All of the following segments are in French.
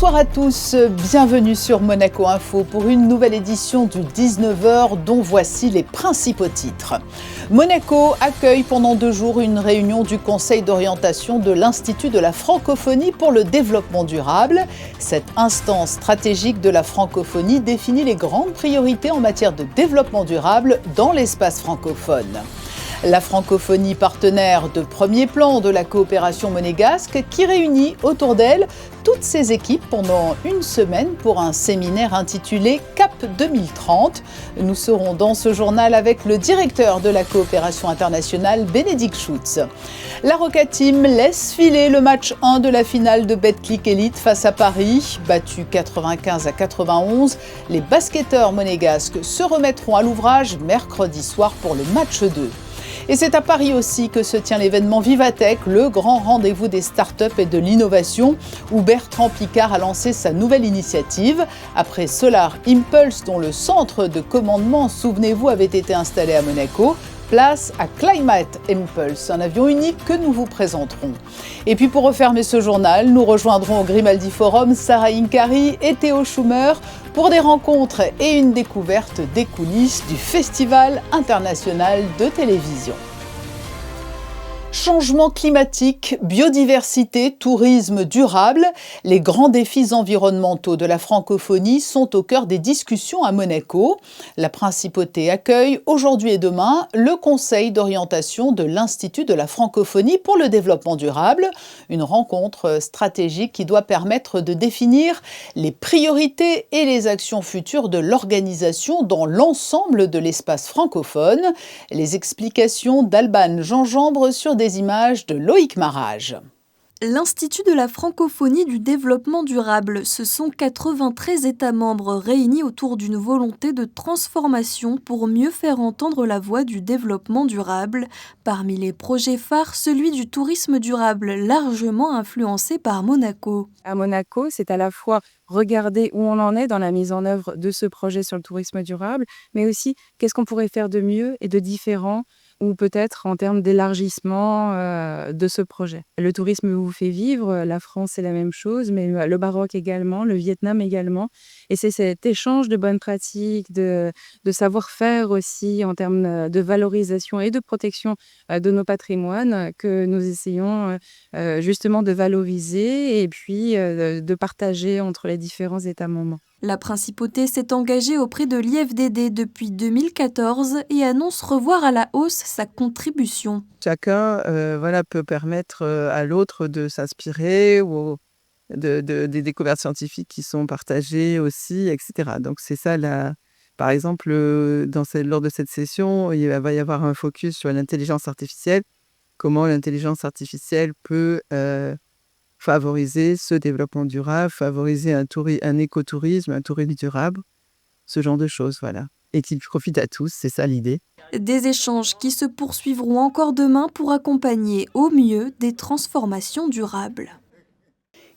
Bonsoir à tous, bienvenue sur Monaco Info pour une nouvelle édition du 19h dont voici les principaux titres. Monaco accueille pendant 2 jours une réunion du Conseil d'orientation de l'Institut de la francophonie pour le développement durable. Cette instance stratégique de la francophonie définit les grandes priorités en matière de développement durable dans l'espace francophone. La francophonie, partenaire de premier plan de la coopération monégasque, qui réunit autour d'elle toutes ses équipes pendant une semaine pour un séminaire intitulé CAP 2030. Nous serons dans ce journal avec le directeur de la coopération internationale, Bénédicte Schutz. La Roca Team laisse filer le match 1 de la finale de Betclic Elite face à Paris. Battus 95-91, les basketteurs monégasques se remettront à l'ouvrage mercredi soir pour le match 2. Et c'est à Paris aussi que se tient l'événement Vivatech, le grand rendez-vous des startups et de l'innovation, où Bertrand Piccard a lancé sa nouvelle initiative. Après Solar Impulse, dont le centre de commandement, souvenez-vous, avait été installé à Monaco, place à Climate Impulse, un avion unique que nous vous présenterons. Et puis pour refermer ce journal, nous rejoindrons au Grimaldi Forum Sarah Inkari et Théo Schumer pour des rencontres et une découverte des coulisses du Festival international de télévision. Changement climatique, biodiversité, tourisme durable, les grands défis environnementaux de la francophonie sont au cœur des discussions à Monaco. La principauté accueille aujourd'hui et demain le Conseil d'orientation de l'Institut de la francophonie pour le développement durable, une rencontre stratégique qui doit permettre de définir les priorités et les actions futures de l'organisation dans l'ensemble de l'espace francophone. Les explications d'Alban Gingembre sur des images de Loïc Marage. L'Institut de la francophonie du développement durable, ce sont 93 États membres réunis autour d'une volonté de transformation pour mieux faire entendre la voix du développement durable. Parmi les projets phares, celui du tourisme durable, largement influencé par Monaco. À Monaco, c'est à la fois regarder où on en est dans la mise en œuvre de ce projet sur le tourisme durable, mais aussi qu'est-ce qu'on pourrait faire de mieux et de différent, ou peut-être en termes d'élargissement de ce projet. Le tourisme vous fait vivre, la France c'est la même chose, mais le Maroc également, le Vietnam également. Et c'est cet échange de bonnes pratiques, de savoir-faire aussi en termes de valorisation et de protection de nos patrimoines que nous essayons justement de valoriser et puis de partager entre les différents États membres. La principauté s'est engagée auprès de l'IFDD depuis 2014 et annonce revoir à la hausse sa contribution. Chacun peut permettre à l'autre de s'inspirer ou des découvertes scientifiques qui sont partagées aussi, etc. Donc c'est ça, par exemple, lors de cette session, il va y avoir un focus sur l'intelligence artificielle, comment l'intelligence artificielle peut favoriser ce développement durable, favoriser un écotourisme, un tourisme durable, ce genre de choses, voilà. Et qui profite à tous, c'est ça l'idée. Des échanges qui se poursuivront encore demain pour accompagner au mieux des transformations durables.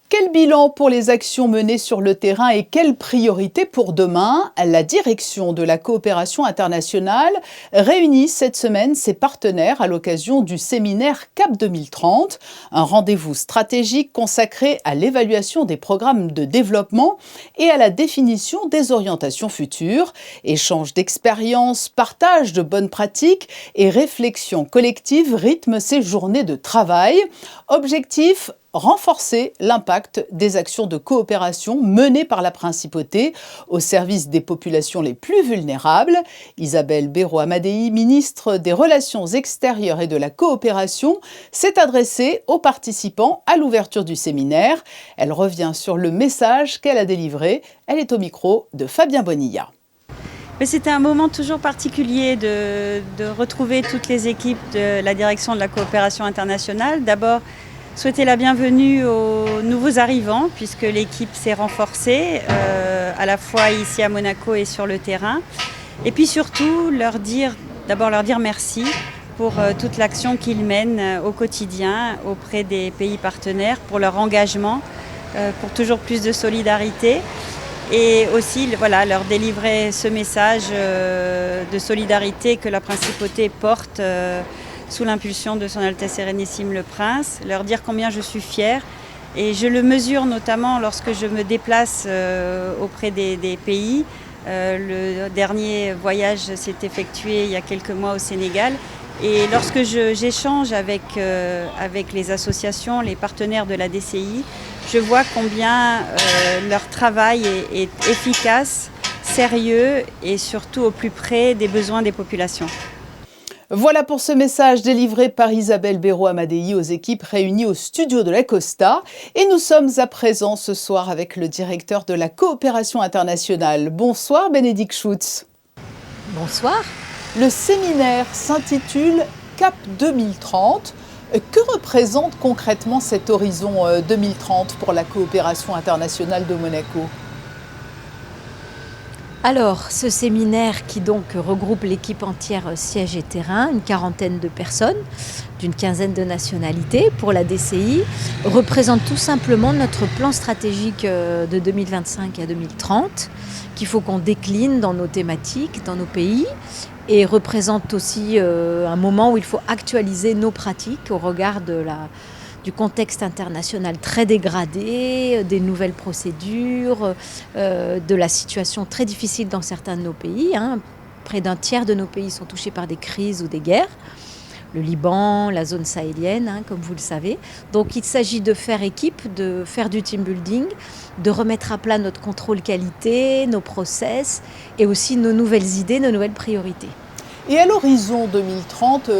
Quel bilan pour les actions menées sur le terrain et quelles priorités pour demain? La direction de la coopération internationale réunit cette semaine ses partenaires à l'occasion du séminaire CAP 2030, un rendez-vous stratégique consacré à l'évaluation des programmes de développement et à la définition des orientations futures. Échange d'expériences, partage de bonnes pratiques et réflexion collective rythment ces journées de travail. Objectif: renforcer l'impact des actions de coopération menées par la principauté au service des populations les plus vulnérables. Isabelle Béraud-Amadei, ministre des Relations extérieures et de la coopération, s'est adressée aux participants à l'ouverture du séminaire. Elle revient sur le message qu'elle a délivré. Elle est au micro de Fabien Bonilla. Mais c'était un moment toujours particulier de retrouver toutes les équipes de la direction de la coopération internationale. D'abord, souhaiter la bienvenue aux nouveaux arrivants puisque l'équipe s'est renforcée à la fois ici à Monaco et sur le terrain. Et puis surtout leur dire merci pour toute l'action qu'ils mènent au quotidien auprès des pays partenaires, pour leur engagement, pour toujours plus de solidarité. Et aussi leur délivrer ce message de solidarité que la principauté porte sous l'impulsion de son Altesse Sérénissime le Prince, leur dire combien je suis fière Et je le mesure notamment lorsque je me déplace auprès des pays. Le dernier voyage s'est effectué il y a quelques mois au Sénégal. Et lorsque j'échange avec les associations, les partenaires de la DCI, je vois combien leur travail est efficace, sérieux et surtout au plus près des besoins des populations. Voilà pour ce message délivré par Isabelle Béraud-Amadei aux équipes réunies au studio de la Costa. Et nous sommes à présent ce soir avec le directeur de la coopération internationale. Bonsoir Bénédicte Schutz. Bonsoir. Le séminaire s'intitule CAP 2030. Que représente concrètement cet horizon 2030 pour la coopération internationale de Monaco ? Alors, ce séminaire qui donc regroupe l'équipe entière siège et terrain, une quarantaine de personnes, d'une quinzaine de nationalités pour la DCI, représente tout simplement notre plan stratégique de 2025 à 2030 qu'il faut qu'on décline dans nos thématiques, dans nos pays, et représente aussi un moment où il faut actualiser nos pratiques au regard du contexte international très dégradé, des nouvelles procédures, de la situation très difficile dans certains de nos pays. Près d'un tiers de nos pays sont touchés par des crises ou des guerres. Le Liban, la zone sahélienne, comme vous le savez. Donc il s'agit de faire équipe, de faire du team building, de remettre à plat notre contrôle qualité, nos process et aussi nos nouvelles idées, nos nouvelles priorités. Et à l'horizon 2030,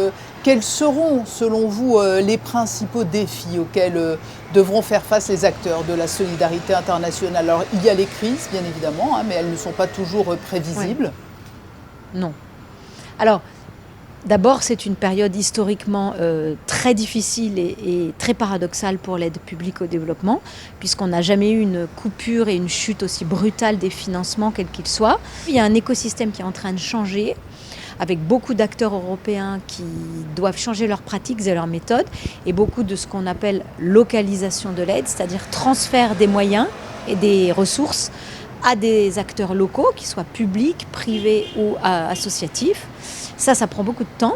quels seront, selon vous, les principaux défis auxquels devront faire face les acteurs de la solidarité internationale ? Alors, il y a les crises, bien évidemment, mais elles ne sont pas toujours prévisibles. Ouais. Non. Alors, d'abord, c'est une période historiquement très difficile et très paradoxale pour l'aide publique au développement, puisqu'on n'a jamais eu une coupure et une chute aussi brutale des financements, quels qu'ils soient. Il y a un écosystème qui est en train de changer, avec beaucoup d'acteurs européens qui doivent changer leurs pratiques et leurs méthodes, et beaucoup de ce qu'on appelle localisation de l'aide, c'est-à-dire transfert des moyens et des ressources à des acteurs locaux, qu'ils soient publics, privés ou associatifs. Ça prend beaucoup de temps.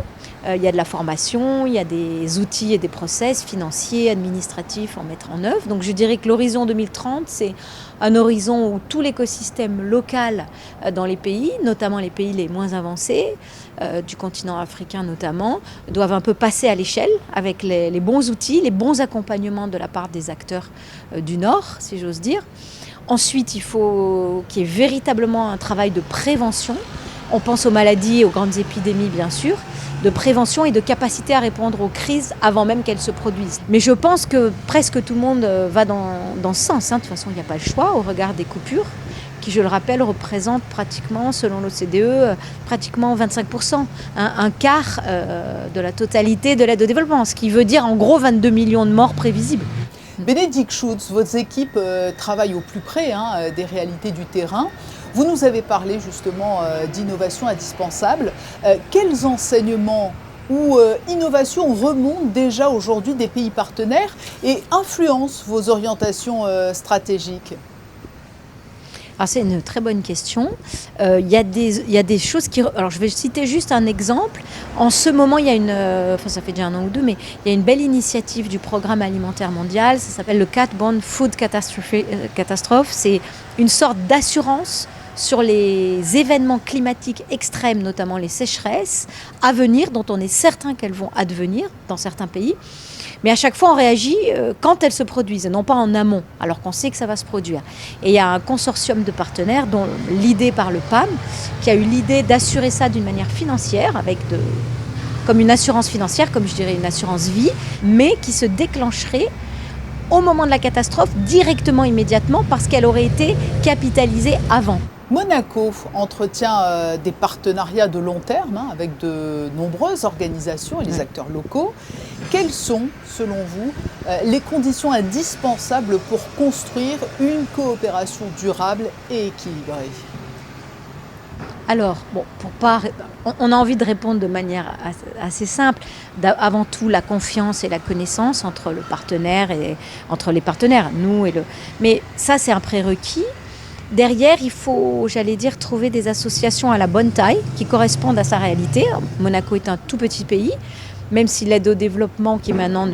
Il y a de la formation, il y a des outils et des process financiers, administratifs à mettre en œuvre. Donc je dirais que l'horizon 2030, c'est un horizon où tout l'écosystème local dans les pays, notamment les pays les moins avancés, du continent africain notamment, doivent un peu passer à l'échelle avec les bons outils, les bons accompagnements de la part des acteurs du Nord, si j'ose dire. Ensuite, il faut qu'il y ait véritablement un travail de prévention. On pense aux maladies, aux grandes épidémies, bien sûr, de prévention et de capacité à répondre aux crises avant même qu'elles se produisent. Mais je pense que presque tout le monde va dans ce sens. De toute façon, il n'y a pas le choix au regard des coupures, qui, je le rappelle, représentent pratiquement, selon l'OCDE, pratiquement 25%, un quart de la totalité de l'aide au développement, ce qui veut dire en gros 22 millions de morts prévisibles. Bénédicte Schutz, vos équipes travaillent au plus près des réalités du terrain. Vous nous avez parlé justement d'innovation indispensable. Quels enseignements ou innovations remontent déjà aujourd'hui des pays partenaires et influencent vos orientations stratégiques ? Alors c'est une très bonne question. Il y a des choses qui... Alors je vais citer juste un exemple. En ce moment, il y a ça fait déjà un an ou deux, mais il y a une belle initiative du Programme alimentaire mondial. Ça s'appelle le Cat-Bond Food Catastrophe. C'est une sorte d'assurance sur les événements climatiques extrêmes, notamment les sécheresses à venir, dont on est certain qu'elles vont advenir dans certains pays. Mais à chaque fois, on réagit quand elles se produisent, et non pas en amont, alors qu'on sait que ça va se produire. Et il y a un consortium de partenaires, dont l'idée par le PAM, qui a eu l'idée d'assurer ça d'une manière financière, comme une assurance financière, comme je dirais une assurance vie, mais qui se déclencherait au moment de la catastrophe, directement, immédiatement, parce qu'elle aurait été capitalisée avant. Monaco entretient des partenariats de long terme avec de nombreuses organisations et les acteurs locaux. Quelles sont, selon vous, les conditions indispensables pour construire une coopération durable et équilibrée ? Alors, on a envie de répondre de manière assez simple. Avant tout, la confiance et la connaissance entre le partenaire et entre les partenaires, nous et Mais ça, c'est un prérequis. Derrière, il faut, trouver des associations à la bonne taille qui correspondent à sa réalité. Monaco est un tout petit pays, même si l'aide au développement qui maintenant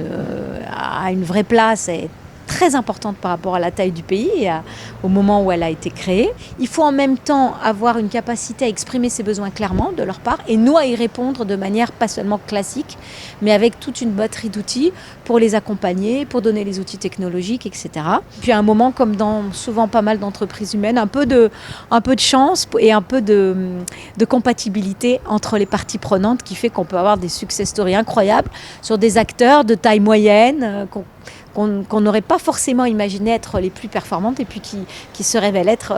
a une vraie place est très importante par rapport à la taille du pays et au moment où elle a été créée. Il faut en même temps avoir une capacité à exprimer ses besoins clairement de leur part et nous à y répondre de manière pas seulement classique, mais avec toute une batterie d'outils pour les accompagner, pour donner les outils technologiques, etc. Puis à un moment, comme dans souvent pas mal d'entreprises humaines, un peu de chance et un peu de compatibilité entre les parties prenantes qui fait qu'on peut avoir des success stories incroyables sur des acteurs de taille moyenne qu'on n'aurait pas forcément imaginé être les plus performantes et puis qui se révèlent être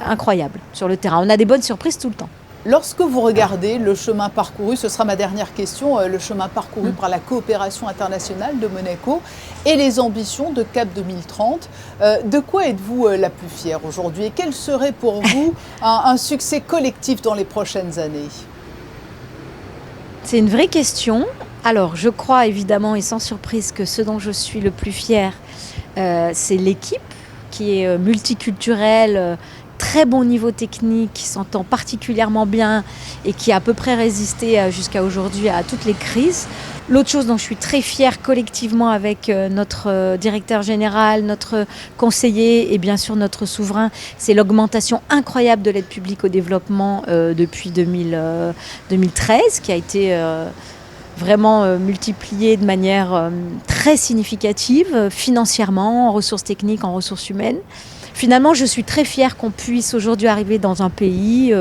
incroyables sur le terrain. On a des bonnes surprises tout le temps. Lorsque vous regardez le chemin parcouru, ce sera ma dernière question, le chemin parcouru par la coopération internationale de Monaco et les ambitions de CAP 2030, de quoi êtes-vous la plus fière aujourd'hui et quel serait pour vous un succès collectif dans les prochaines années ? C'est une vraie question. Alors, je crois évidemment et sans surprise que ce dont je suis le plus fière, c'est l'équipe qui est multiculturelle, très bon niveau technique, qui s'entend particulièrement bien et qui a à peu près résisté jusqu'à aujourd'hui à toutes les crises. L'autre chose dont je suis très fière collectivement avec notre directeur général, notre conseiller et bien sûr notre souverain, c'est l'augmentation incroyable de l'aide publique au développement depuis 2013 qui a été vraiment multipliée de manière très significative, financièrement, en ressources techniques, en ressources humaines. Finalement, je suis très fière qu'on puisse aujourd'hui arriver dans un pays,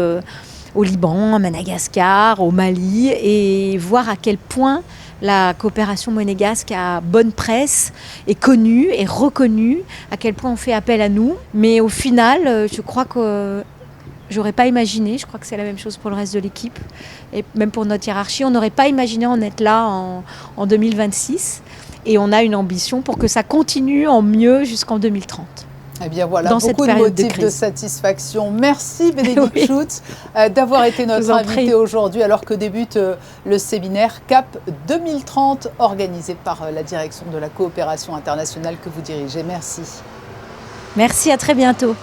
au Liban, à Madagascar, au Mali, et voir à quel point la coopération monégasque a bonne presse, est connue, est reconnue, à quel point on fait appel à nous. Mais au final, je crois que j'aurais pas imaginé, je crois que c'est la même chose pour le reste de l'équipe, et même pour notre hiérarchie, on n'aurait pas imaginé en être là en 2026. Et on a une ambition pour que ça continue en mieux jusqu'en 2030. Eh bien voilà, beaucoup de motifs de satisfaction. Merci Bénédicte Schutz d'avoir été notre invitée aujourd'hui alors que débute le séminaire CAP 2030 organisé par la direction de la coopération internationale que vous dirigez. Merci. Merci, à très bientôt.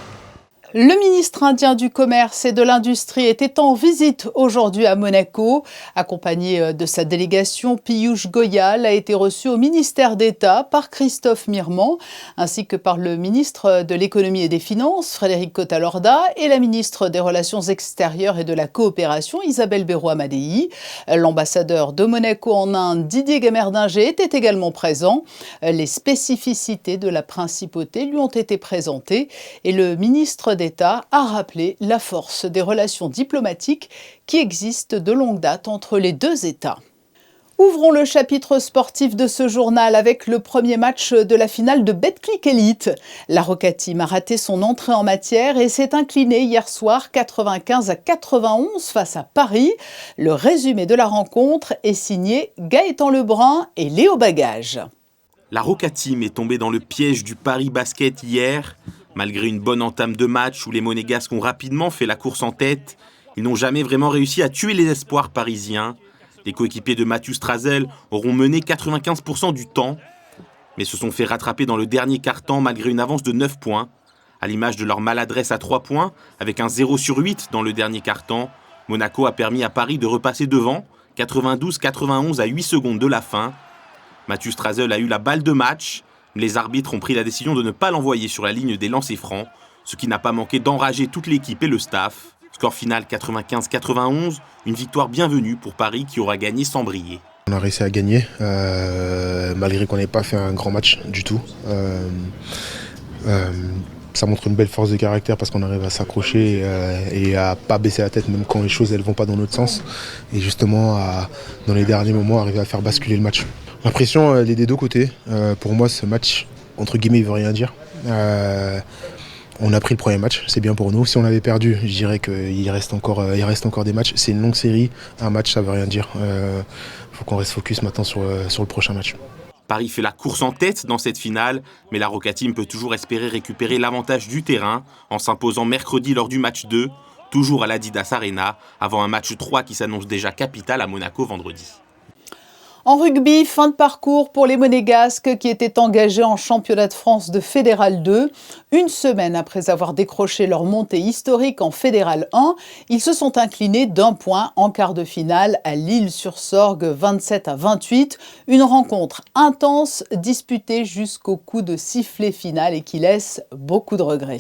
Le ministre indien du Commerce et de l'Industrie était en visite aujourd'hui à Monaco. Accompagné de sa délégation, Piyush Goyal a été reçu au ministère d'État par Christophe Mirman, ainsi que par le ministre de l'Économie et des Finances, Frédéric Cota-Lorda, et la ministre des Relations extérieures et de la Coopération, Isabelle Berroa-Madei. L'ambassadeur de Monaco en Inde, Didier Gamerdinger, était également présent. Les spécificités de la principauté lui ont été présentées et le ministre d'État a rappelé la force des relations diplomatiques qui existent de longue date entre les deux États. Ouvrons le chapitre sportif de ce journal avec le premier match de la finale de Betclic Elite. La Roca Team a raté son entrée en matière et s'est inclinée hier soir 95-91 face à Paris. Le résumé de la rencontre est signé Gaëtan Lebrun et Léo Bagage. La Roca Team est tombée dans le piège du Paris Basket hier. Malgré une bonne entame de match où les Monégasques ont rapidement fait la course en tête, ils n'ont jamais vraiment réussi à tuer les espoirs parisiens. Les coéquipiers de Mathieu Strazel auront mené 95% du temps, mais se sont fait rattraper dans le dernier quart-temps malgré une avance de 9 points. À l'image de leur maladresse à 3 points, avec un 0/8 dans le dernier quart-temps, Monaco a permis à Paris de repasser devant, 92-91 à 8 secondes de la fin. Mathieu Strazel a eu la balle de match. Les arbitres ont pris la décision de ne pas l'envoyer sur la ligne des lancers francs, ce qui n'a pas manqué d'enrager toute l'équipe et le staff. Score final 95-91, une victoire bienvenue pour Paris qui aura gagné sans briller. On a réussi à gagner, malgré qu'on n'ait pas fait un grand match du tout. Ça montre une belle force de caractère parce qu'on arrive à s'accrocher et à pas baisser la tête même quand les choses elles vont pas dans notre sens. Et justement, dans les derniers moments, arriver à faire basculer le match. L'impression, elle est des deux côtés. Pour moi, ce match, entre guillemets, il veut rien dire. On a pris le premier match, c'est bien pour nous. Si on avait perdu, je dirais qu'il reste encore des matchs. C'est une longue série, un match, ça veut rien dire. Faut qu'on reste focus maintenant sur le prochain match. Paris fait la course en tête dans cette finale, mais la Roca Team peut toujours espérer récupérer l'avantage du terrain en s'imposant mercredi lors du match 2, toujours à l'Adidas Arena, avant un match 3 qui s'annonce déjà capital à Monaco vendredi. En rugby, fin de parcours pour les Monégasques qui étaient engagés en championnat de France de Fédéral 2. Une semaine après avoir décroché leur montée historique en Fédéral 1, ils se sont inclinés d'1 point en quart de finale à L'Isle-sur-Sorgue 27-28. Une rencontre intense disputée jusqu'au coup de sifflet final et qui laisse beaucoup de regrets.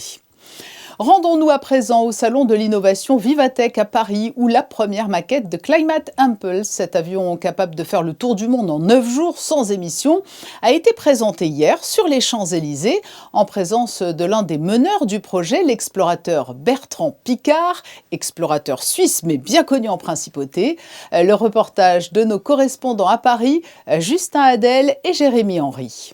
Rendons-nous à présent au salon de l'innovation Vivatech à Paris où la première maquette de Climate Impulse, cet avion capable de faire le tour du monde en 9 jours sans émission, a été présentée hier sur les Champs-Élysées en présence de l'un des meneurs du projet, l'explorateur Bertrand Piccard, explorateur suisse mais bien connu en principauté. Le reportage de nos correspondants à Paris, Justin Adel et Jérémy Henry.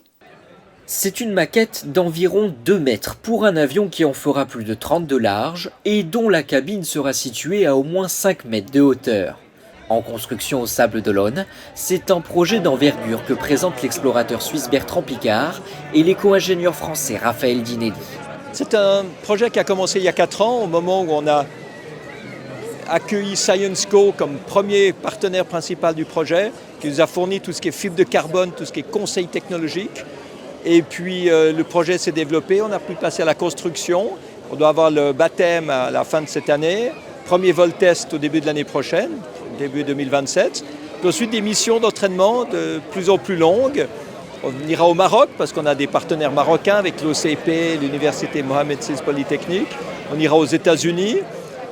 C'est une maquette d'environ 2 mètres pour un avion qui en fera plus de 30 de large et dont la cabine sera située à au moins 5 mètres de hauteur. En construction au Sable d'Olonne, c'est un projet d'envergure que présente l'explorateur suisse Bertrand Piccard et l'éco-ingénieur français Raphaël Dinelli. C'est un projet qui a commencé il y a 4 ans, au moment où on a accueilli ScienceCo comme premier partenaire principal du projet, qui nous a fourni tout ce qui est fibre de carbone, tout ce qui est conseil technologique. Et puis le projet s'est développé, on a pu passer à la construction. On doit avoir le baptême à la fin de cette année, premier vol test au début de l'année prochaine, début 2027. Puis ensuite des missions d'entraînement de plus en plus longues. On ira au Maroc parce qu'on a des partenaires marocains avec l'OCP, l'Université Mohamed VI Polytechnique. On ira aux États-Unis.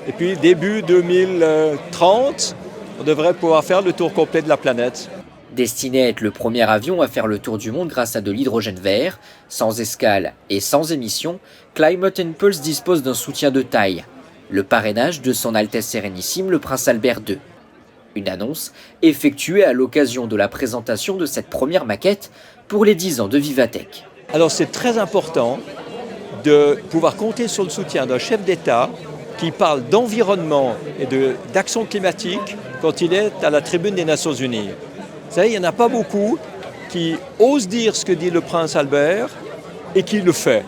Et puis début 2030, on devrait pouvoir faire le tour complet de la planète. Destiné à être le premier avion à faire le tour du monde grâce à de l'hydrogène vert, sans escale et sans émission, Climate Impulse dispose d'un soutien de taille, le parrainage de son Altesse Sérénissime le Prince Albert II. Une annonce effectuée à l'occasion de la présentation de cette première maquette pour les 10 ans de Vivatech. Alors c'est très important de pouvoir compter sur le soutien d'un chef d'État qui parle d'environnement et d'action climatique quand il est à la tribune des Nations Unies. Vous savez, il n'y en a pas beaucoup qui osent dire ce que dit le prince Albert et qui le fait.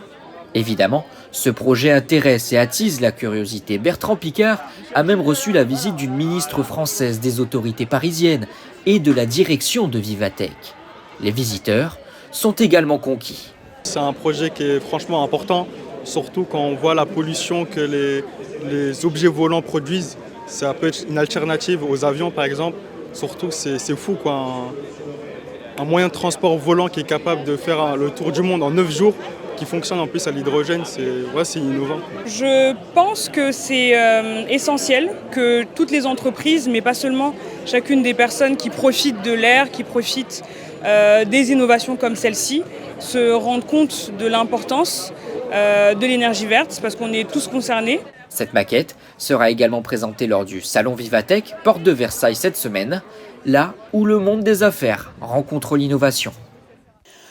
Évidemment, ce projet intéresse et attise la curiosité. Bertrand Piccard a même reçu la visite d'une ministre française, des autorités parisiennes et de la direction de Vivatech. Les visiteurs sont également conquis. C'est un projet qui est franchement important, surtout quand on voit la pollution que les objets volants produisent. Ça peut être une alternative aux avions, par exemple. Surtout, c'est fou, quoi. Un moyen de transport volant qui est capable de faire le tour du monde en 9 jours, qui fonctionne en plus à l'hydrogène, c'est innovant. Je pense que c'est essentiel que toutes les entreprises, mais pas seulement, chacune des personnes qui profitent de l'air, qui profitent des innovations comme celle-ci, se rendent compte de l'importance de l'énergie verte, parce qu'on est tous concernés. Cette maquette sera également présentée lors du Salon Vivatech, porte de Versailles cette semaine, là où le monde des affaires rencontre l'innovation.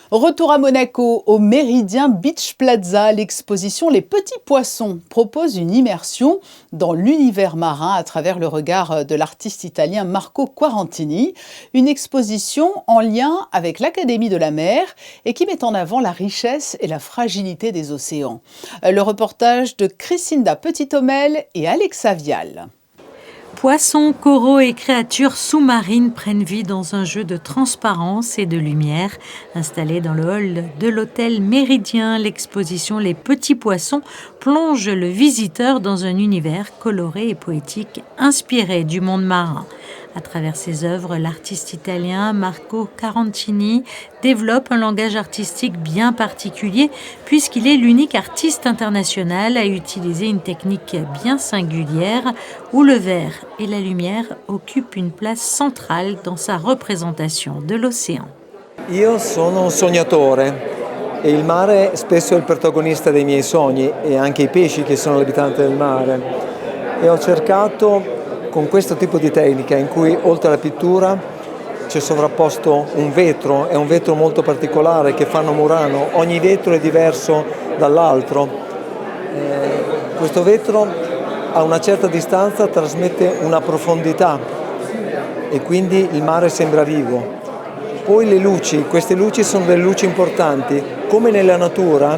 Retour à Monaco, au Méridien Beach Plaza, l'exposition Les Petits Poissons propose une immersion dans l'univers marin à travers le regard de l'artiste italien Marco Quarantini. Une exposition en lien avec l'Académie de la mer et qui met en avant la richesse et la fragilité des océans. Le reportage de Chrisinda Petit-Homel et Alexa Vial. Poissons, coraux et créatures sous-marines prennent vie dans un jeu de transparence et de lumière. Installée dans le hall de l'hôtel Méridien, l'exposition Les Petits Poissons plonge le visiteur dans un univers coloré et poétique inspiré du monde marin. À travers ses œuvres, l'artiste italien Marco Quarantini développe un langage artistique bien particulier puisqu'il est l'unique artiste international à utiliser une technique bien singulière où le vert et la lumière occupent une place centrale dans sa représentation de l'océan. Io sono un sognatore e il mare spesso è il protagonista dei miei sogni e anche i pesci che sono l'abitanti del mare. E ho cercato con questo tipo di tecnica in cui oltre alla pittura c'è sovrapposto un vetro, è un vetro molto particolare che fanno Murano, ogni vetro è diverso dall'altro. Questo vetro a una certa distanza trasmette una profondità e quindi il mare sembra vivo. Poi le luci, queste luci sono delle luci importanti, come nella natura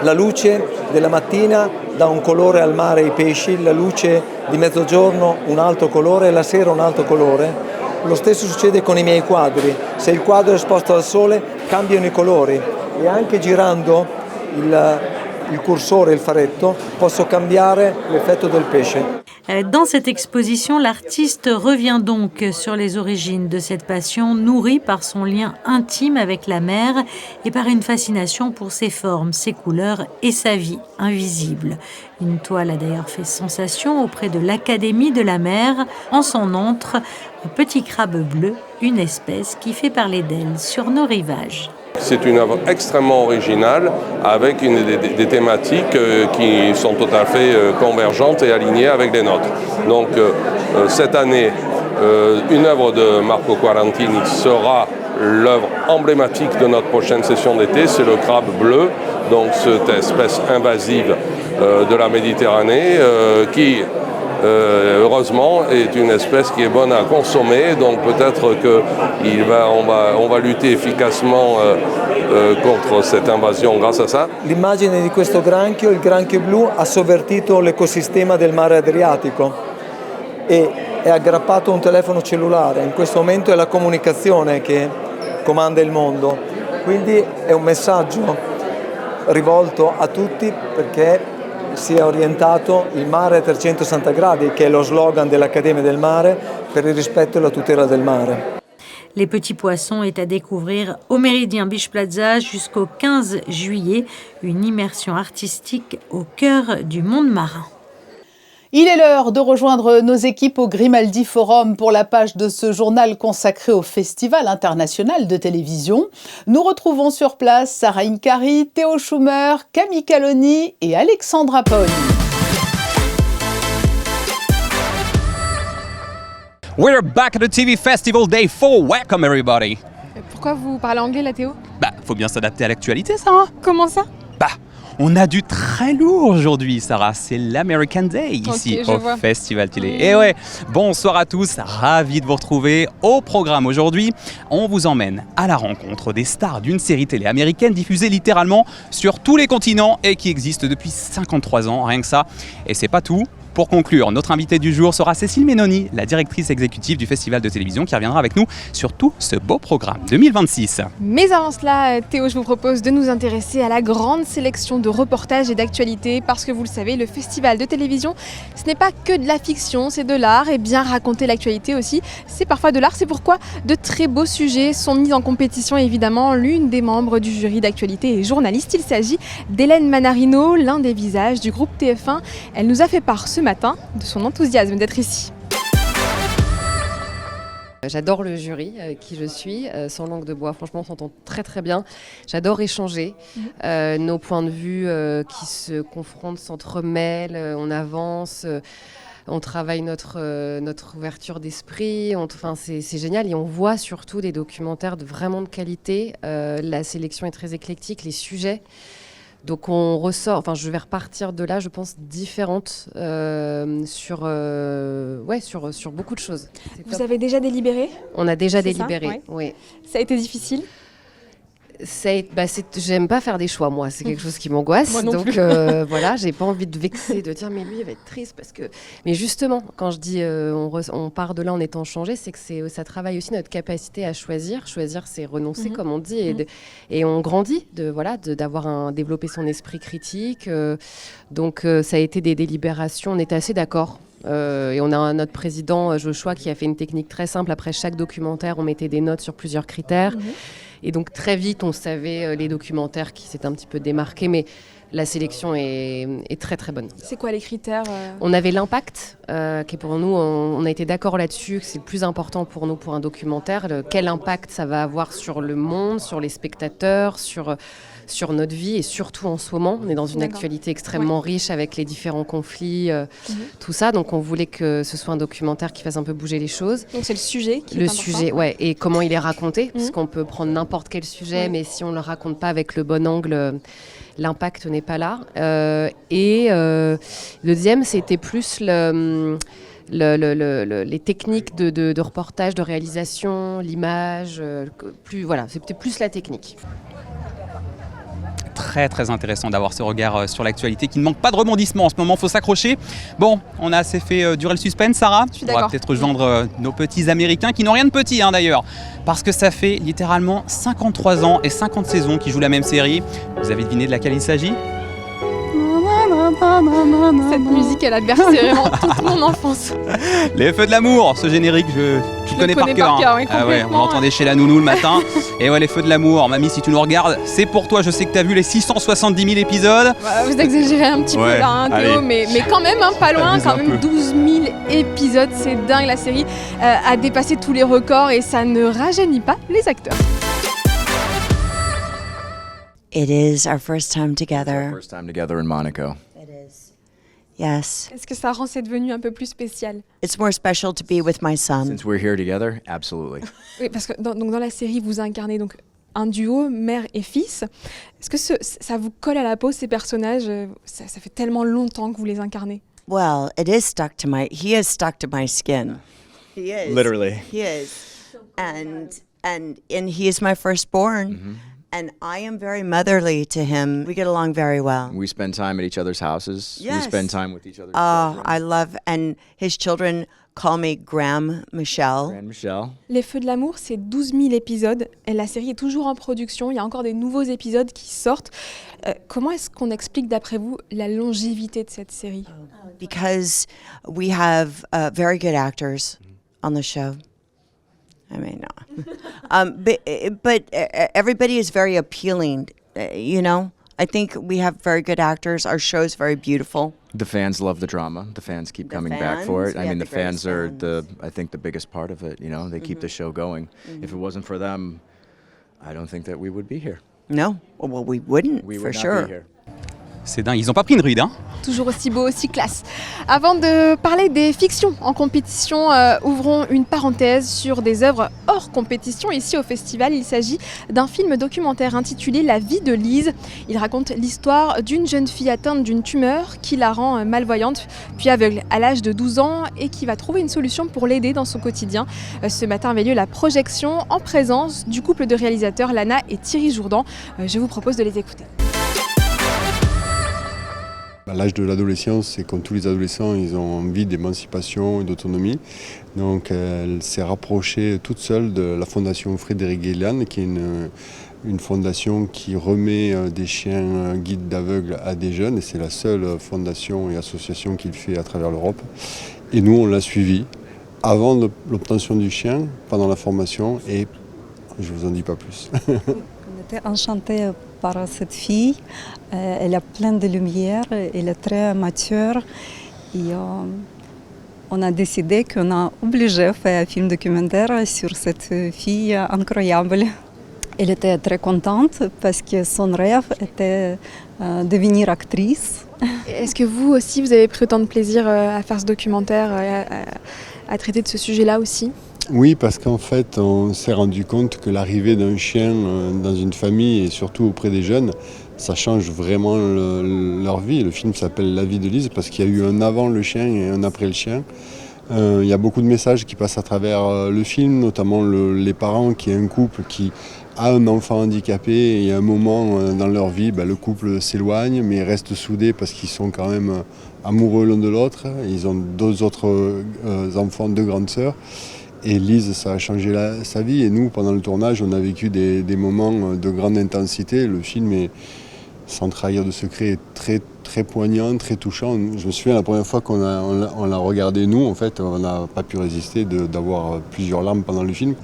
la luce della mattina dà un colore al mare e ai pesci, la luce di mezzogiorno un altro colore e la sera un altro colore. Lo stesso succede con i miei quadri. Se il quadro è esposto al sole cambiano i colori e anche girando il cursore, il faretto, posso cambiare l'effetto del pesce. Dans cette exposition, l'artiste revient donc sur les origines de cette passion nourrie par son lien intime avec la mer et par une fascination pour ses formes, ses couleurs et sa vie invisible. Une toile a d'ailleurs fait sensation auprès de l'Académie de la mer. En son entre un petit crabe bleu, une espèce qui fait parler d'elle sur nos rivages. C'est une œuvre extrêmement originale avec des thématiques qui sont tout à fait convergentes et alignées avec les nôtres. Donc cette année, une œuvre de Marco Quarantini sera l'œuvre emblématique de notre prochaine session d'été, c'est le crabe bleu, donc cette espèce invasive de la Méditerranée qui heureusement est une espèce qui est bonne à consommer, donc peut-être qu'on va lutter efficacement contre cette invasion grâce à ça. L'immagine di questo granchio, il granchio blu, ha sovvertito l'ecosistema del mare Adriatico e è aggrappato a un telefono cellulare. In questo momento è la comunicazione che comanda il mondo, quindi è un messaggio rivolto a tutti perché si è orientato il mare a 360 gradi, che è lo slogan dell'Accademia del Mare per il rispetto e la tutela del mare. Les petits poissons est à découvrir au Méridien Beach Plaza jusqu'au 15 juillet, une immersion artistique au cœur du monde marin. Il est l'heure de rejoindre nos équipes au Grimaldi Forum pour la page de ce journal consacré au Festival international de télévision. Nous retrouvons sur place Sarah Incari, Théo Schumer, Camille Caloni et Alexandra Paoli. We're back at the TV Festival Day 4. Welcome everybody. Pourquoi vous parlez anglais là, Théo? Faut bien s'adapter à l'actualité, Sarah. Comment ça? On a du très lourd aujourd'hui, Sarah. C'est l'American Day ici au Festival Télé. Et ouais, bonsoir à tous. Ravi de vous retrouver au programme aujourd'hui. On vous emmène à la rencontre des stars d'une série télé américaine diffusée littéralement sur tous les continents et qui existe depuis 53 ans, rien que ça. Et c'est pas tout. Pour conclure, notre invitée du jour sera Cécile Ménoni, la directrice exécutive du Festival de télévision qui reviendra avec nous sur tout ce beau programme 2026. Mais avant cela, Théo, je vous propose de nous intéresser à la grande sélection de reportages et d'actualités parce que vous le savez, le Festival de télévision, ce n'est pas que de la fiction, c'est de l'art et bien raconter l'actualité aussi, c'est parfois de l'art. C'est pourquoi de très beaux sujets sont mis en compétition. Évidemment, l'une des membres du jury d'actualité est journaliste. Il s'agit d'Hélène Manarino, l'un des visages du groupe TF1. Elle nous a fait part ce matin de son enthousiasme d'être ici. J'adore le jury avec qui je suis, sans langue de bois, franchement on s'entend très très bien. J'adore échanger, nos points de vue qui se confrontent, s'entremêlent, on avance, on travaille notre ouverture d'esprit, c'est génial et on voit surtout des documentaires vraiment de qualité. La sélection est très éclectique, les sujets. Donc on ressort, je vais repartir de là, je pense, différente sur beaucoup de choses. Vous avez déjà délibéré ? On a déjà délibéré, oui. Ça a été difficile ? J'aime pas faire des choix, moi, c'est quelque chose qui m'angoisse. Moi non donc plus. voilà, j'ai pas envie de vexer, de dire mais lui il va être triste parce que. Mais justement, quand je dis on part de là en étant changé, c'est que ça travaille aussi notre capacité à choisir. Choisir, c'est renoncer, comme on dit, et on grandit d'avoir développer son esprit critique. Donc ça a été des délibérations. On était assez d'accord. Et on a notre président Joshua qui a fait une technique très simple. Après chaque documentaire, on mettait des notes sur plusieurs critères. Et donc très vite, on savait les documentaires qui s'étaient un petit peu démarqués, mais la sélection est très très bonne. C'est quoi les critères On avait l'impact, qui est pour nous, on a été d'accord là-dessus, que c'est le plus important pour nous pour un documentaire. Quel impact ça va avoir sur le monde, sur les spectateurs, sur notre vie et surtout en ce moment. On est dans une actualité extrêmement riche avec les différents conflits, tout ça. Donc on voulait que ce soit un documentaire qui fasse un peu bouger les choses. Donc c'est le sujet qui est important. Le sujet, ouais, et comment il est raconté, parce qu'on peut prendre n'importe quel sujet, mais si on ne le raconte pas avec le bon angle, l'impact n'est pas là. Et le deuxième, c'était plus les techniques de reportage, de réalisation, l'image, c'était plus la technique. très très intéressant d'avoir ce regard sur l'actualité qui ne manque pas de rebondissement en ce moment, il faut s'accrocher. Bon, on a assez fait durer le suspense, Sarah. On va peut-être rejoindre nos petits Américains qui n'ont rien de petit d'ailleurs, parce que ça fait littéralement 53 ans et 50 saisons qu'ils jouent la même série. Vous avez deviné de laquelle il s'agit ? Cette musique, elle a bercé vraiment toute mon enfance. Les Feux de l'amour, ce générique, je connais par cœur. Oui, ah ouais, on l'entendait chez la nounou le matin. Et ouais, Les Feux de l'amour, mamie, si tu nous regardes, c'est pour toi. Je sais que tu as vu les 670 000 épisodes. Vous exagérez un petit peu là, Théo, mais quand même, pas loin, quand même 12 000 épisodes. C'est dingue, la série a dépassé tous les records et ça ne rajeunit pas les acteurs. It is our first time together. It's our first time together in Monaco. It is. Yes. Est-ce que ça rend cette venue un peu plus spéciale? It's more special to be with my son. Since we're here together, absolutely. Oui, parce que dans la série, vous incarnez donc un duo, mère et fils. Est-ce que ça vous colle à la peau, ces personnages? Ça fait tellement longtemps que vous les incarnez. Well, he is stuck to my skin. He is. Literally. He is. And he is my firstborn. Mm-hmm. And I am very motherly to him. We get along very well. We spend time at each other's houses. Yes. We spend time with each other's children. I love, and his children call me Graham Michelle. Graham Michelle. Les Feux de l'amour, c'est 12 000 épisodes. Et la série est toujours en production. Il y a encore des nouveaux épisodes qui sortent. Comment est-ce qu'on explique, d'après vous, la longévité de cette série? Because we have very good actors on the show. I mean, no. but everybody is very appealing, you know? I think we have very good actors. Our show's very beautiful. The fans love the drama. The fans keep coming back for it. I mean, the fans are I think the biggest part of it, you know? They keep the show going. Mm-hmm. If it wasn't for them, I don't think that we would be here. No, well, we wouldn't, we for would sure. Not be here. C'est dingue, ils n'ont pas pris une ride, hein? Toujours aussi beau, aussi classe. Avant de parler des fictions en compétition, ouvrons une parenthèse sur des œuvres hors compétition. Ici au festival, il s'agit d'un film documentaire intitulé La vie de Lise. Il raconte l'histoire d'une jeune fille atteinte d'une tumeur qui la rend malvoyante, puis aveugle à l'âge de 12 ans et qui va trouver une solution pour l'aider dans son quotidien. Ce matin avait lieu la projection en présence du couple de réalisateurs Lana et Thierry Jourdan. Je vous propose de les écouter. À l'âge de l'adolescence, c'est comme tous les adolescents, ils ont envie d'émancipation et d'autonomie. Donc elle s'est rapprochée toute seule de la fondation Frédéric Guélian, qui est une fondation qui remet des chiens guides d'aveugles à des jeunes. Et c'est la seule fondation et association qu'il fait à travers l'Europe. Et nous, on l'a suivi avant l'obtention du chien, pendant la formation, et je ne vous en dis pas plus. On était enchantés par cette fille. Elle a plein de lumière, elle est très mature. Et on a décidé qu'on a obligé de faire un film documentaire sur cette fille incroyable. Elle était très contente parce que son rêve était de devenir actrice. Est-ce que vous aussi, vous avez pris autant de plaisir à faire ce documentaire, à traiter de ce sujet-là aussi ? Oui, parce qu'en fait, on s'est rendu compte que l'arrivée d'un chien dans une famille et surtout auprès des jeunes, ça change vraiment leur vie. Le film s'appelle La vie de Lise parce qu'il y a eu un avant le chien et un après le chien. Il y a beaucoup de messages qui passent à travers le film, notamment les parents qui est un couple qui a un enfant handicapé et à un moment dans leur vie, le couple s'éloigne mais reste soudés parce qu'ils sont quand même amoureux l'un de l'autre. Ils ont deux autres enfants, deux grandes sœurs. Et Lise, ça a changé sa vie. Et nous, pendant le tournage, on a vécu des moments de grande intensité. Le film est, sans trahir de secret, est très, très poignant, très touchant. Je me souviens, la première fois qu'on l'a regardé, nous, en fait, on n'a pas pu résister d'avoir plusieurs larmes pendant le film.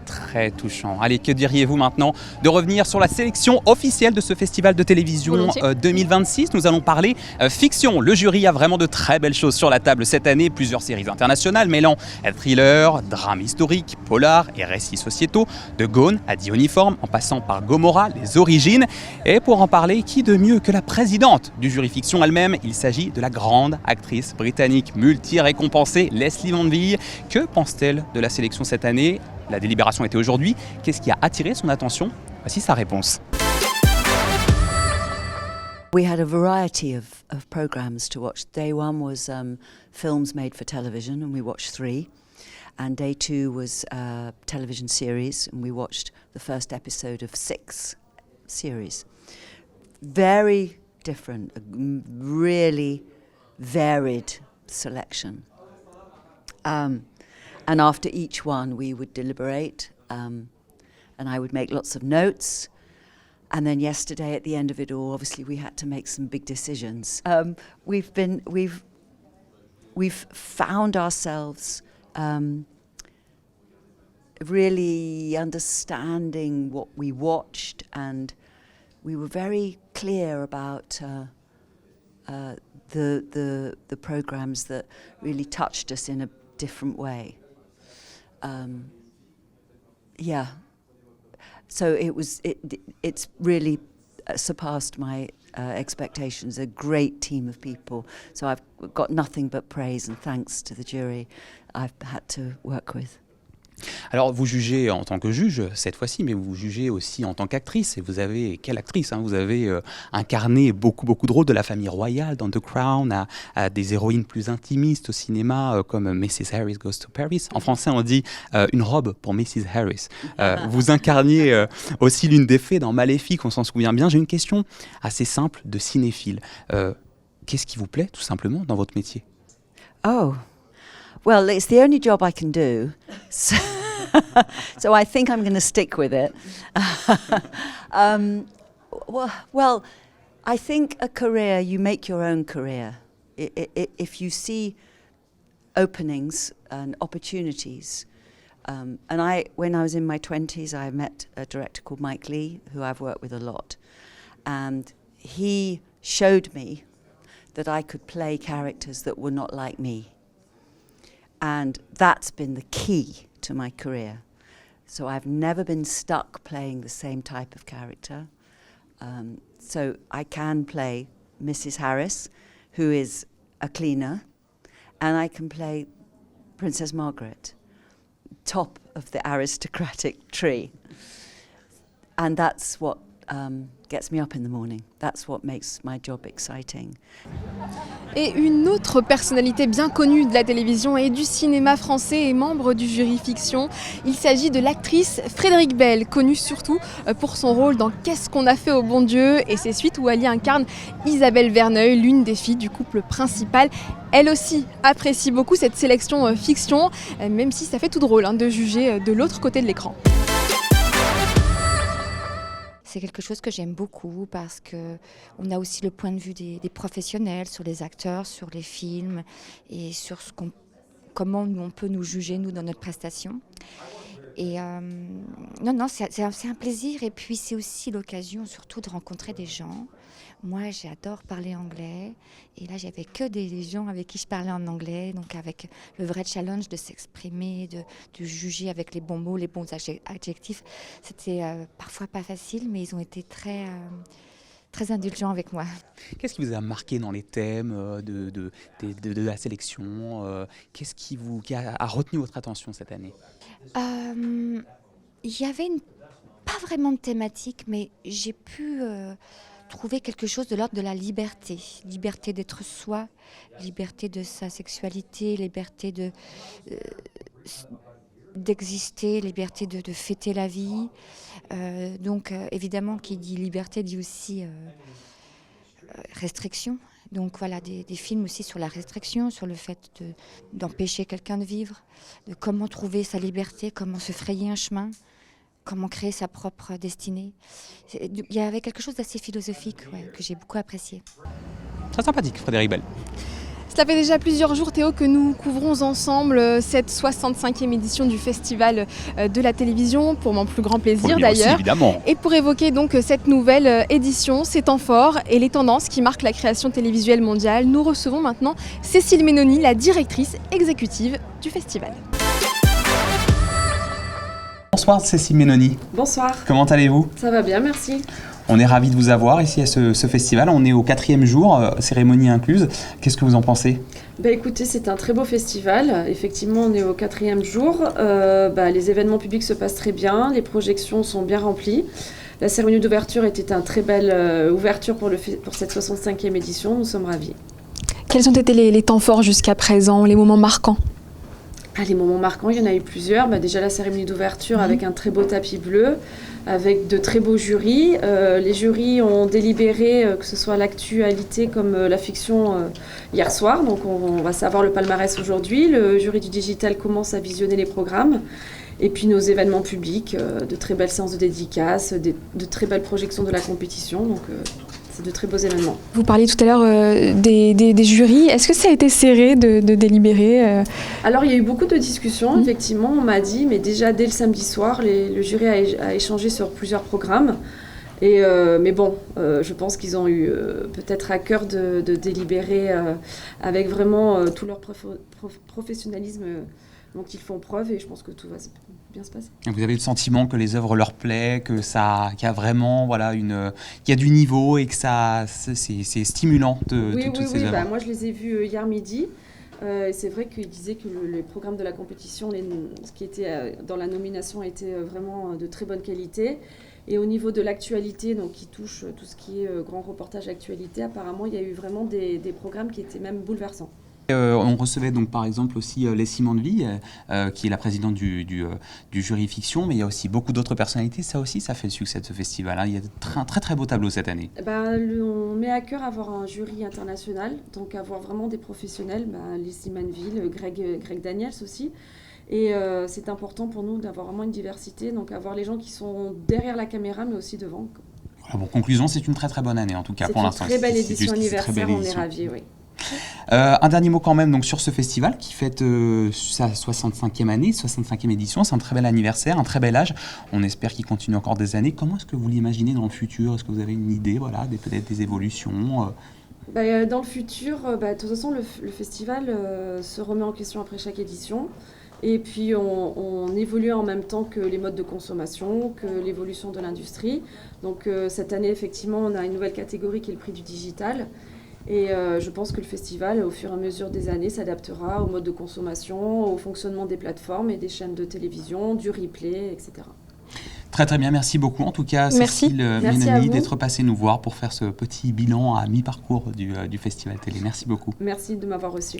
Très touchant. Allez, que diriez-vous maintenant de revenir sur la sélection officielle de ce festival de télévision 2026 ? Nous allons parler fiction. Le jury a vraiment de très belles choses sur la table cette année. Plusieurs séries internationales mêlant thriller, drame historique, polar et récits sociétaux. De Gone à The Uniform, en passant par Gomorrah, Les Origines. Et pour en parler, qui de mieux que la présidente du jury fiction elle-même ? Il s'agit de la grande actrice britannique multi-récompensée Leslie Manville. Que pense-t-elle de la sélection cette année ? La délibération était aujourd'hui. Qu'est-ce qui a attiré son attention ? Voici sa réponse. We had a variety of programs to watch. Day one was films made for television, and we watched 3. And day 2 was a television series, and we watched the first episode of 6 series. very different, a really varied selection. And after each one, we would deliberate, and I would make lots of notes. And then yesterday, at the end of it all, obviously we had to make some big decisions. We've found ourselves really understanding what we watched, and we were very clear about the programs that really touched us in a different way. Yeah. So it's really surpassed my expectations. A great team of people. So I've got nothing but praise and thanks to the jury I've had to work with. Alors, vous jugez en tant que juge cette fois-ci, mais vous jugez aussi en tant qu'actrice. Et vous avez, quelle actrice, hein, vous avez incarné beaucoup de rôles de la famille royale dans The Crown, à des héroïnes plus intimistes au cinéma, comme Mrs. Harris Goes to Paris. En français, on dit une robe pour Mrs. Harris. Vous incarniez aussi l'une des fées dans Maléfique, on s'en souvient bien. J'ai une question assez simple de cinéphile. Qu'est-ce qui vous plaît, tout simplement, dans votre métier? Oh. Well, it's the only job I can do, so I think I'm going to stick with it. Well, I think a career, you make your own career. If you see openings and opportunities, and when I was in my 20s, I met a director called Mike Leigh, who I've worked with a lot, and he showed me that I could play characters that were not like me. And that's been the key to my career. So I've never been stuck playing the same type of character. So I can play Mrs. Harris, who is a cleaner, and I can play Princess Margaret, top of the aristocratic tree. And that's what gets me up in the morning. That's what makes my job exciting. Et une autre personnalité bien connue de la télévision et du cinéma français est membre du jury fiction. Il s'agit de l'actrice Frédéric Bell, connue surtout pour son rôle dans Qu'est-ce qu'on a fait au bon Dieu et ses suites où elle y incarne Isabelle Verneuil, l'une des filles du couple principal. Elle aussi apprécie beaucoup cette sélection fiction, même si ça fait tout drôle de juger de l'autre côté de l'écran. C'est quelque chose que j'aime beaucoup parce qu'on a aussi le point de vue des professionnels sur les acteurs, sur les films et sur comment on peut nous juger, nous, dans notre prestation. Et non, c'est un plaisir et puis c'est aussi l'occasion surtout de rencontrer des gens. Moi, j'adore parler anglais et là, j'avais que des gens avec qui je parlais en anglais, donc avec le vrai challenge de s'exprimer, de juger avec les bons mots, les bons adjectifs. C'était parfois pas facile, mais ils ont été très indulgents avec moi. Qu'est-ce qui vous a marqué dans les thèmes de la sélection? Qu'est-ce qui a retenu votre attention cette année? Il y avait pas vraiment de thématique, mais j'ai pu trouver quelque chose de l'ordre de la liberté. Liberté d'être soi, liberté de sa sexualité, liberté d'exister, liberté de fêter la vie. Donc évidemment, qui dit liberté dit aussi restriction. Donc voilà, des films aussi sur la restriction, sur le fait d'empêcher quelqu'un de vivre, de comment trouver sa liberté, comment se frayer un chemin, comment créer sa propre destinée. Il y avait quelque chose d'assez philosophique que j'ai beaucoup apprécié. Très sympathique, Frédéric Bell. Cela fait déjà plusieurs jours, Théo, que nous couvrons ensemble cette 65e édition du Festival de la télévision, pour mon plus grand plaisir d'ailleurs. Évidemment. Et pour évoquer donc cette nouvelle édition, ces temps forts et les tendances qui marquent la création télévisuelle mondiale, nous recevons maintenant Cécile Ménoni, la directrice exécutive du festival. Bonsoir Cécile Ménoni. Bonsoir. Comment allez-vous? Ça va bien, merci. On est ravis de vous avoir ici à ce festival. On est au 4e jour, cérémonie incluse. Qu'est-ce que vous en pensez? Écoutez, c'est un très beau festival. Effectivement, on est au 4e jour. Les événements publics se passent très bien. Les projections sont bien remplies. La cérémonie d'ouverture était une très belle ouverture pour cette 65e édition. Nous sommes ravis. Quels ont été les temps forts jusqu'à présent, les moments marquants? Les moments marquants, il y en a eu plusieurs. Déjà la cérémonie d'ouverture avec un très beau tapis bleu, avec de très beaux jurys. Les jurys ont délibéré, que ce soit l'actualité comme la fiction hier soir. Donc on va savoir le palmarès aujourd'hui. Le jury du digital commence à visionner les programmes. Et puis nos événements publics, de très belles séances de dédicaces, de très belles projections de la compétition. Donc c'est de très beaux événements. Vous parliez tout à l'heure des jurys. Est-ce que ça a été serré de délibérer Alors, il y a eu beaucoup de discussions, effectivement. On m'a dit, mais déjà, dès le samedi soir, le jury a échangé sur plusieurs programmes. Mais bon, je pense qu'ils ont eu peut-être à cœur de délibérer avec vraiment tout leur professionnalisme dont ils font preuve. Et je pense que tout va bien se passer. Vous avez le sentiment que les œuvres leur plaisent, qu'il y a vraiment qu'il y a du niveau et que c'est stimulant toutes ces œuvres. Moi je les ai vus hier midi. C'est vrai qu'ils disaient que les programmes de la compétition, ce qui était dans la nomination, était vraiment de très bonne qualité. Et au niveau de l'actualité, donc qui touche tout ce qui est grand reportage actualité, apparemment il y a eu vraiment des programmes qui étaient même bouleversants. On recevait donc par exemple aussi Leslie Manville, qui est la présidente du jury fiction, mais il y a aussi beaucoup d'autres personnalités. Ça aussi, ça fait le succès de ce festival. Il y a un très très beau tableau cette année. On met à cœur avoir un jury international, donc avoir vraiment des professionnels, Leslie Manville, Greg Daniels aussi. Et c'est important pour nous d'avoir vraiment une diversité, donc avoir les gens qui sont derrière la caméra, mais aussi devant. Voilà, conclusion, c'est une très très bonne année en tout cas pour l'instant. C'est une très belle édition anniversaire, on est ravis, oui. Un dernier mot quand même donc, sur ce festival qui fête sa 65e année, 65e édition. C'est un très bel anniversaire, un très bel âge. On espère qu'il continue encore des années. Comment est-ce que vous l'imaginez dans le futur? Est-ce que vous avez une idée, peut-être des évolutions Dans le futur, de toute façon, le festival se remet en question après chaque édition. Et puis on évolue en même temps que les modes de consommation, que l'évolution de l'industrie. Donc cette année, effectivement, on a une nouvelle catégorie qui est le prix du digital. Et je pense que le festival, au fur et à mesure des années, s'adaptera au mode de consommation, au fonctionnement des plateformes et des chaînes de télévision, du replay, etc. Très très bien, merci beaucoup en tout cas Cécile Mienami d'être passée nous voir pour faire ce petit bilan à mi-parcours du Festival Télé. Merci beaucoup. Merci de m'avoir reçu.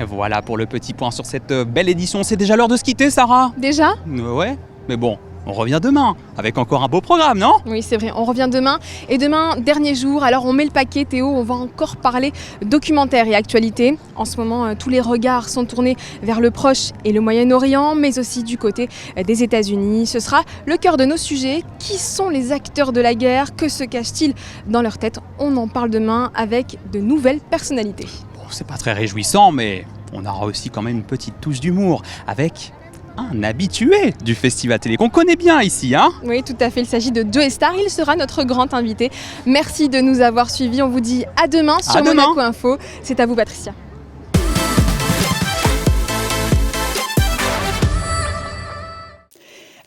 Voilà pour le petit point sur cette belle édition. C'est déjà l'heure de se quitter, Sarah? Déjà? Ouais, mais bon. On revient demain avec encore un beau programme, non? Oui, c'est vrai, on revient demain. Et demain, dernier jour, alors on met le paquet, Théo, on va encore parler documentaire et actualité. En ce moment, tous les regards sont tournés vers le Proche et le Moyen-Orient, mais aussi du côté des États-Unis. Ce sera le cœur de nos sujets. Qui sont les acteurs de la guerre? Que se cache-t-il dans leur tête? On en parle demain avec de nouvelles personnalités. Bon, c'est pas très réjouissant, mais on aura aussi quand même une petite touche d'humour avec un habitué du Festival Télé qu'on connaît bien ici, hein? Oui, tout à fait. Il s'agit de Joe Star. Il sera notre grand invité. Merci de nous avoir suivis. On vous dit à demain sur Monaco Info. C'est à vous, Patricia.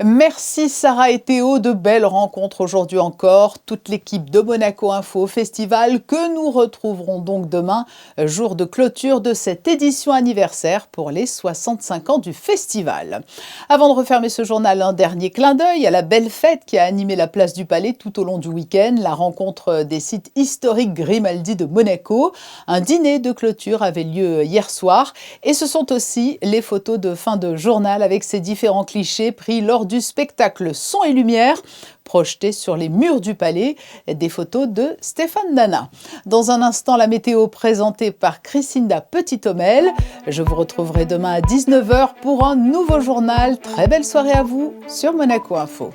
Merci Sarah et Théo, de belles rencontres aujourd'hui encore. Toute l'équipe de Monaco Info Festival que nous retrouverons donc demain, jour de clôture de cette édition anniversaire pour les 65 ans du festival. Avant de refermer ce journal, un dernier clin d'œil à la belle fête qui a animé la place du Palais tout au long du week-end, la rencontre des sites historiques Grimaldi de Monaco. Un dîner de clôture avait lieu hier soir et ce sont aussi les photos de fin de journal avec ces différents clichés pris lors du spectacle Son et Lumière, projeté sur les murs du palais, des photos de Stéphane Dana. Dans un instant, la météo présentée par Christinda Petit-Homel. Je vous retrouverai demain à 19h pour un nouveau journal. Très belle soirée à vous sur Monaco Info.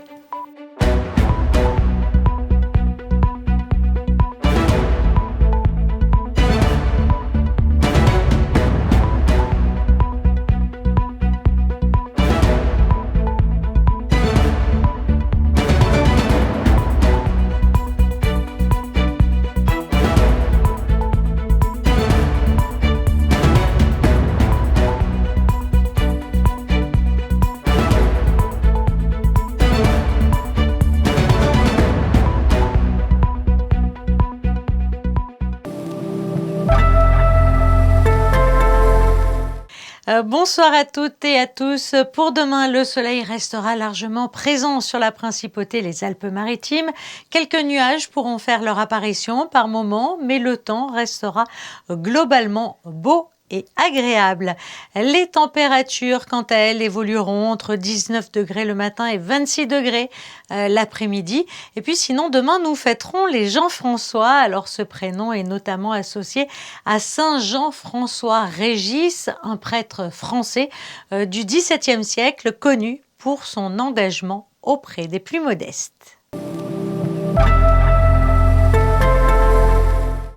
Bonsoir à toutes et à tous. Pour demain, le soleil restera largement présent sur la principauté, les Alpes-Maritimes. Quelques nuages pourront faire leur apparition par moments, mais le temps restera globalement beau et agréable. Les températures, quant à elles, évolueront entre 19 degrés le matin et 26 degrés l'après-midi. Et puis sinon, demain, nous fêterons les Jean-François. Alors ce prénom est notamment associé à Saint Jean-François Régis, un prêtre français du XVIIe siècle, connu pour son engagement auprès des plus modestes.